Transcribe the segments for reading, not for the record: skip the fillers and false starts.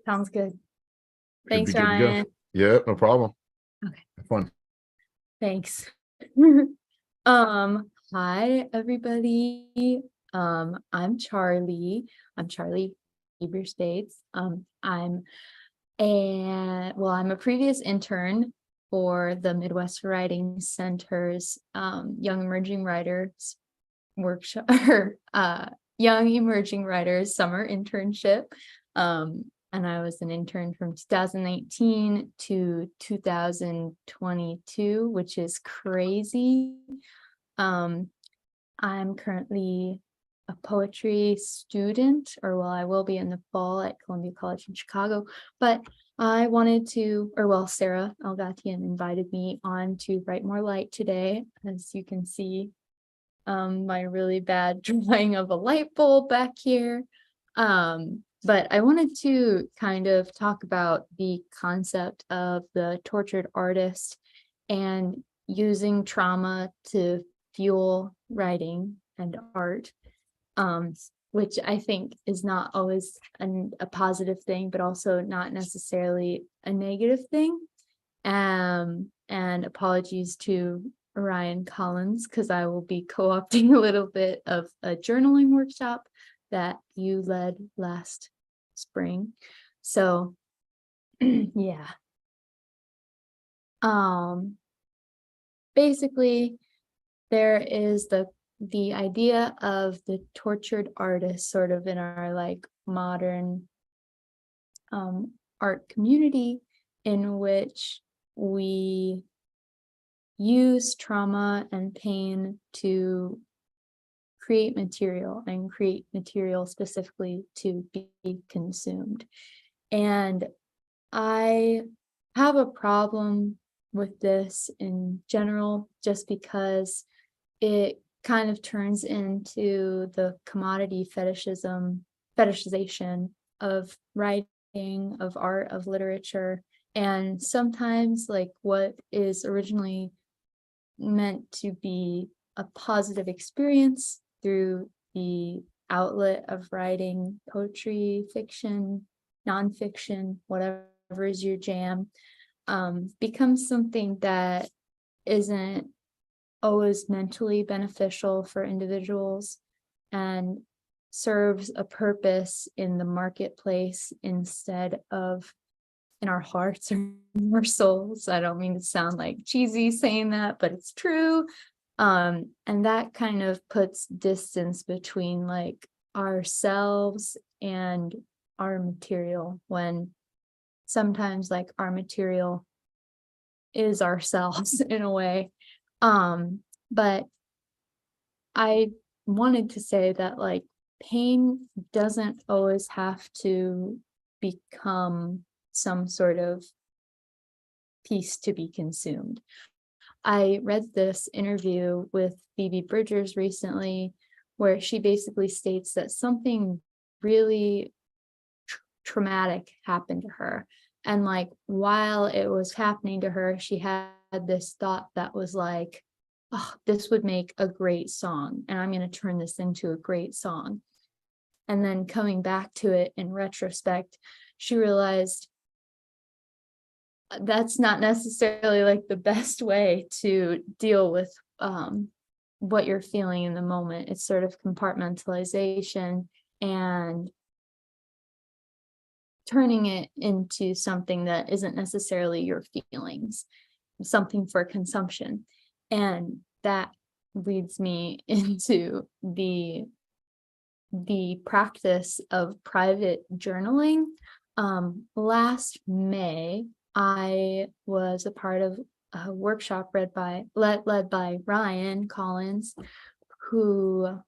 Sounds good. Should be Thanks, good to go. Ryan. Yeah, no problem. Okay, Have fun. thanks. Hi everybody. I'm Charly. I'm Charly Heber-Spates. I'm a previous intern for the Midwest Writing Center's Young Emerging Writers workshop or Young Emerging Writers summer internship. And I was an intern from 2019 to 2022, which is crazy. I'm currently a poetry student, I will be in the fall at Columbia College in Chicago, but I wanted to, Sarah Algatian invited me on to Write More Light today. As you can see, my really bad drawing of a light bulb back here. But I wanted to kind of talk about the concept of the tortured artist and using trauma to fuel writing and art, which I think is not always a positive thing, but also not necessarily a negative thing. And apologies to Ryan Collins, because I will be co-opting a little bit of a journaling workshop that you led last spring. So yeah. Basically, there is the idea of the tortured artist sort of in our like modern art community, in which we use trauma and pain to create material and create material specifically to be consumed. And I have a problem with this in general, just because it kind of turns into the commodity fetishization of writing, of art, of literature. And sometimes like what is originally meant to be a positive experience through the outlet of writing poetry, fiction, nonfiction, whatever is your jam, becomes something that isn't always mentally beneficial for individuals and serves a purpose in the marketplace instead of in our hearts or our souls. I don't mean to sound like cheesy saying that, but it's true. And that kind of puts distance between like ourselves and our material, when sometimes like our material is ourselves in a way. But I wanted to say that like pain doesn't always have to become some sort of piece to be consumed. I read this interview with Phoebe Bridgers recently, where she basically states that something really traumatic happened to her. And like, while it was happening to her, she had this thought that was like, oh, this would make a great song, and I'm going to turn this into a great song. And then coming back to it in retrospect, she realized that's not necessarily like the best way to deal with what you're feeling in the moment. It's sort of compartmentalization and turning it into something that isn't necessarily your feelings, something for consumption. And that leads me into the practice of private journaling. Last May, I was a part of a workshop led by Ryan Collins, who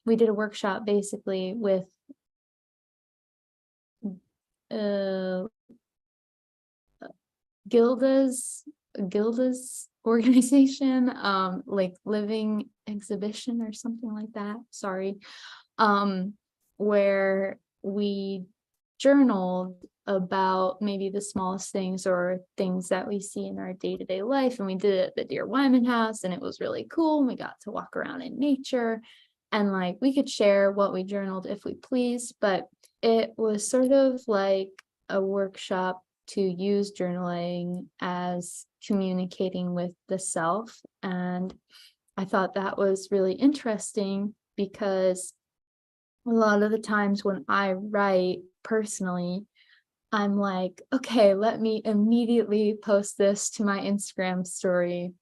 we did a workshop basically with Gilda's organization, like Living Exhibition or something like that. Sorry. Where we journaled about maybe the smallest things or things that we see in our day-to-day life. And we did it at the Dear Wyman house, and it was really cool. And we got to walk around in nature, and like we could share what we journaled if we pleased. But it was sort of like a workshop to use journaling as communicating with the self. And I thought that was really interesting because a lot of the times when I write personally, I'm like, okay, let me immediately post this to my Instagram story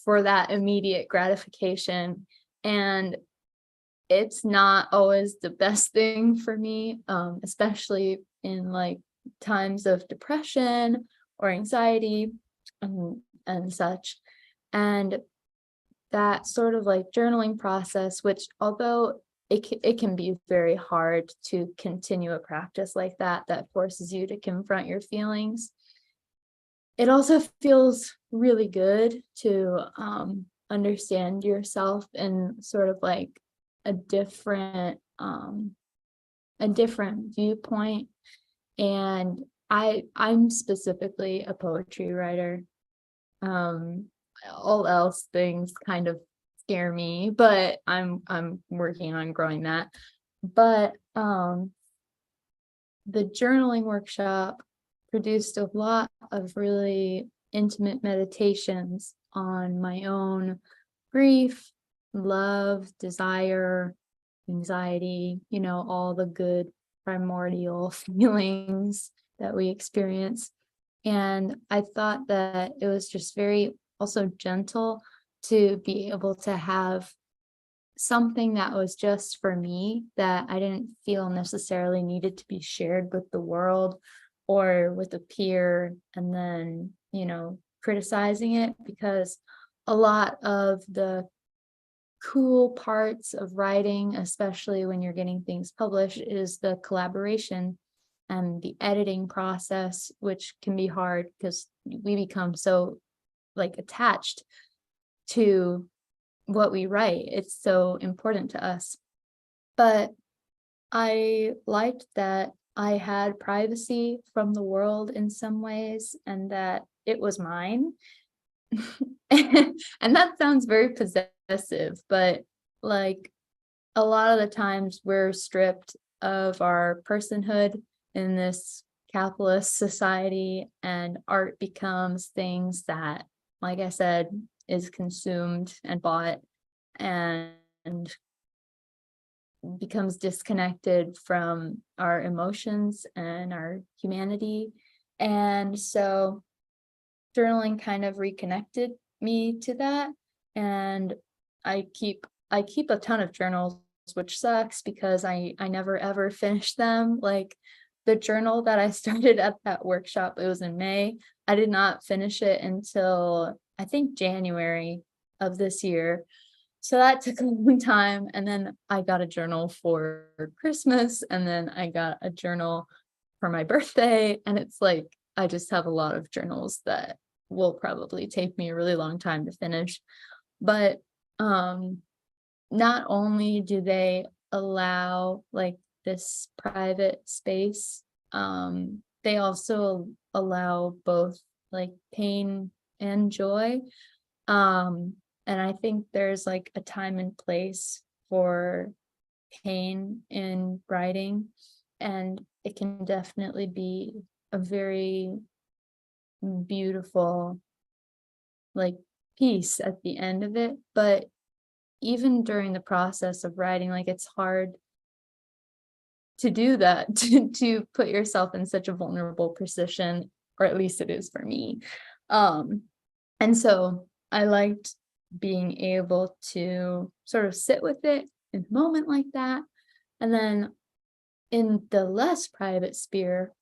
for that immediate gratification. And it's not always the best thing for me, especially in like times of depression or anxiety and such. And that sort of like journaling process, which although it can be very hard to continue a practice like that forces you to confront your feelings, it also feels really good to understand yourself in sort of like a different a different viewpoint. And I'm specifically a poetry writer. um all else things kind of scare me, but I'm working on growing that. But the journaling workshop produced a lot of really intimate meditations on my own grief, love, desire, anxiety, all the good primordial feelings that we experience. And I thought that it was just very also gentle to be able to have something that was just for me, that I didn't feel necessarily needed to be shared with the world or with a peer and then, criticizing it, because a lot of the cool parts of writing, especially when you're getting things published, is the collaboration and the editing process, which can be hard because we become so like attached to what we write. It's so important to us. But I liked that I had privacy from the world in some ways and that it was mine. And that sounds very possessive, but like a lot of the times we're stripped of our personhood in this capitalist society, and art becomes things that, like I said, is consumed and bought and becomes disconnected from our emotions and our humanity. And so journaling kind of reconnected me to that. And I keep a ton of journals, which sucks because I never ever finish them. Like the journal that I started at that workshop, it was in May. I did not finish it until I think January of this year. So that took a long time. And then I got a journal for Christmas, and then I got a journal for my birthday. And it's like I just have a lot of journals that will probably take me a really long time to finish. But not only do they allow like this private space, they also allow both like pain and joy. And I think there's like a time and place for pain in writing, and it can definitely be a very beautiful like piece at the end of it. But even during the process of writing, like it's hard to do that, to put yourself in such a vulnerable position, or at least it is for me. Um, and so I liked being able to sort of sit with it in a moment like that. And then in the less private sphere,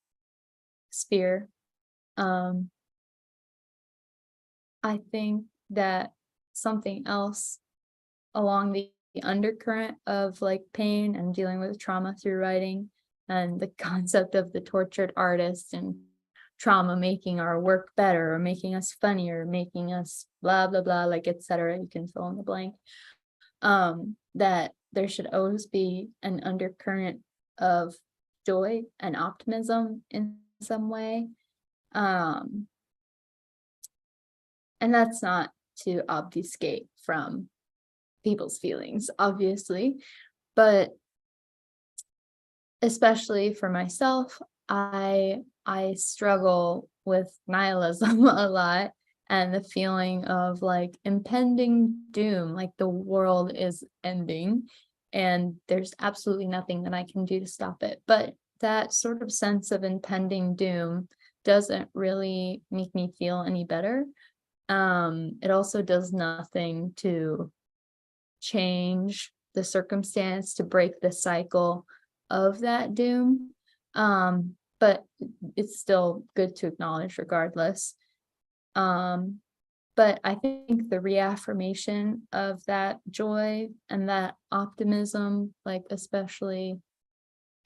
um, I think that something else along the undercurrent of like pain and dealing with trauma through writing, and the concept of the tortured artist and trauma making our work better or making us funnier, making us blah blah blah, like etc. You can fill in the blank. That there should always be an undercurrent of joy and optimism in some way. And that's not to obfuscate from people's feelings, obviously, but especially for myself, I struggle with nihilism a lot and the feeling of like impending doom, like the world is ending and there's absolutely nothing that I can do to stop it. But that sort of sense of impending doom doesn't really make me feel any better. It also does nothing to change the circumstance, to break the cycle of that doom. But it's still good to acknowledge regardless. Um, but I think the reaffirmation of that joy and that optimism, like especially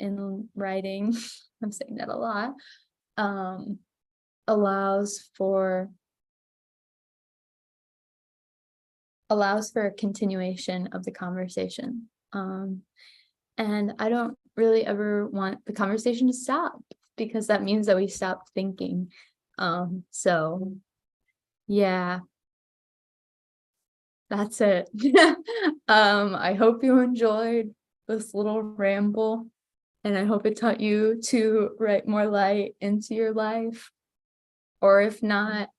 in writing, I'm saying that a lot, um, allows for a continuation of the conversation. And I don't really ever want the conversation to stop because that means that we stopped thinking. So yeah, that's it. I hope you enjoyed this little ramble and I hope it taught you to write more light into your life. Or if not,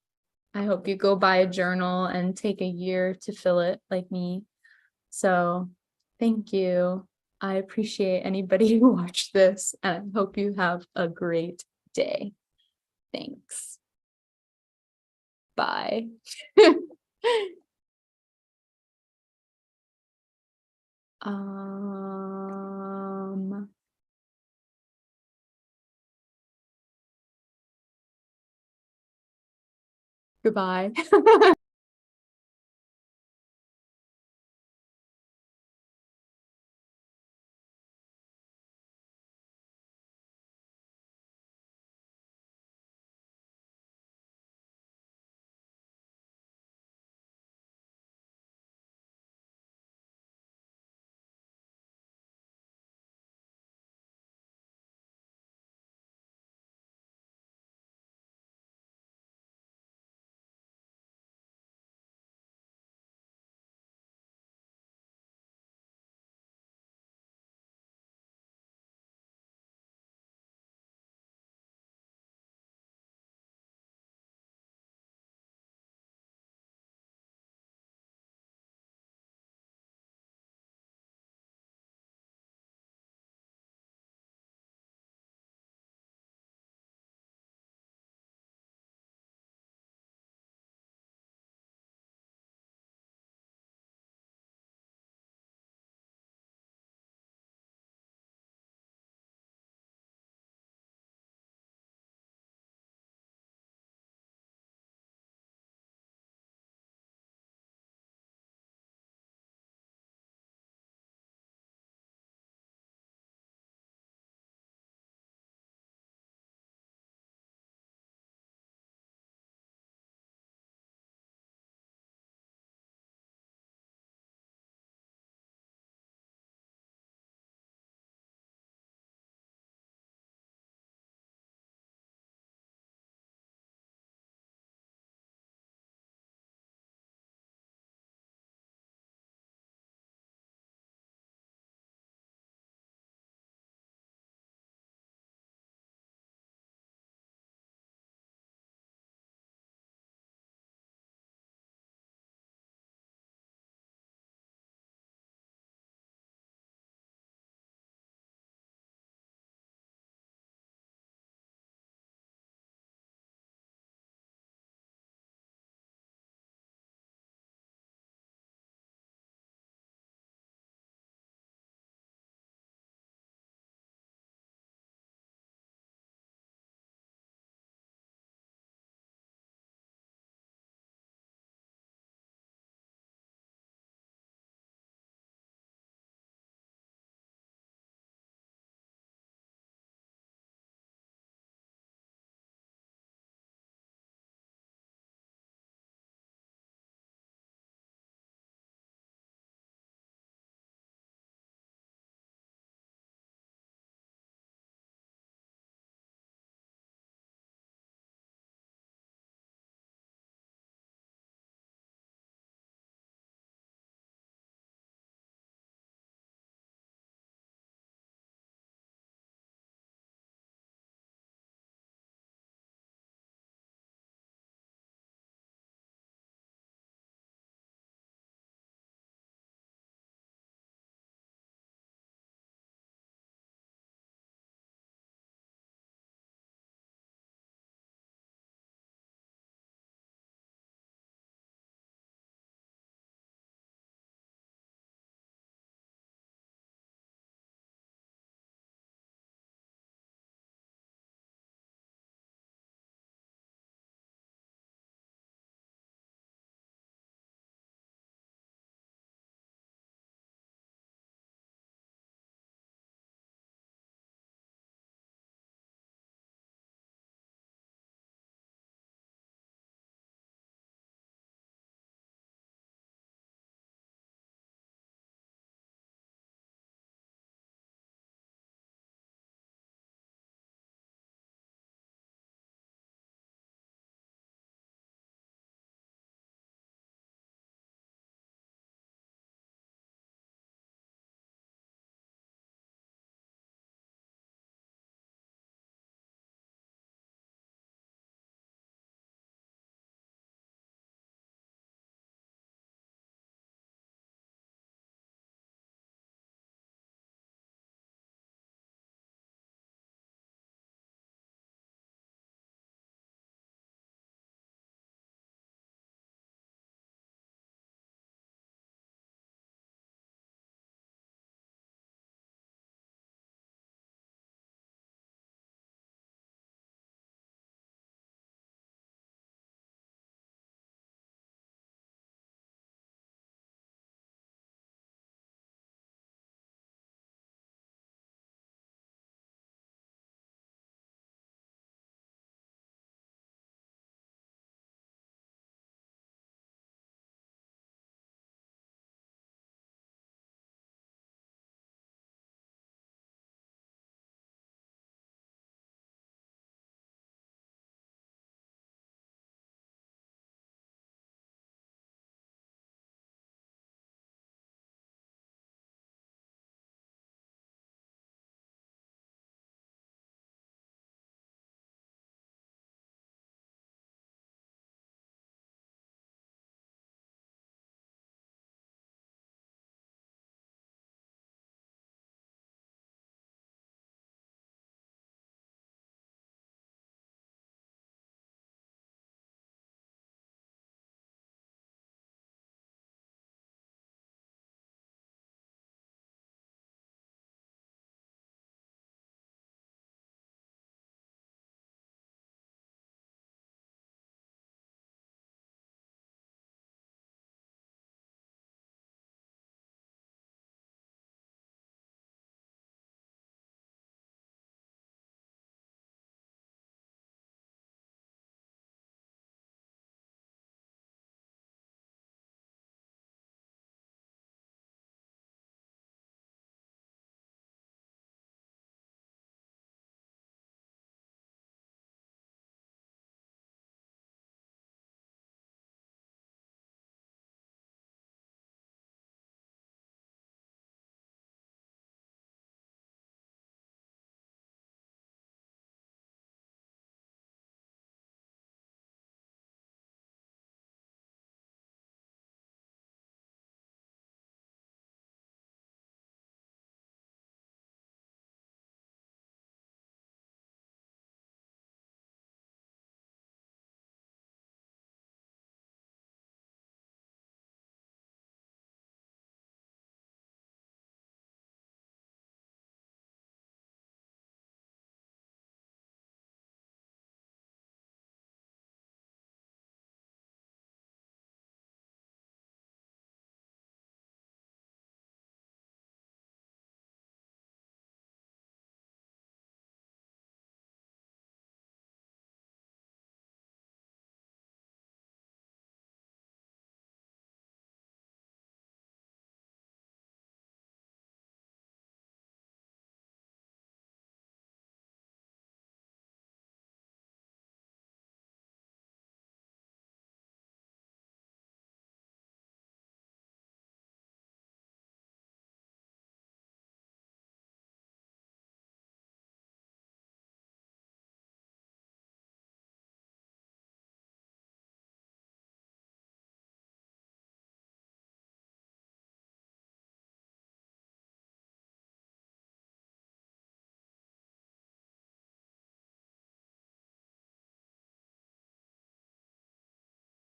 I hope you go buy a journal and take a year to fill it like me. So thank you. I appreciate anybody who watched this and I hope you have a great day. Thanks. Bye. Um, Goodbye.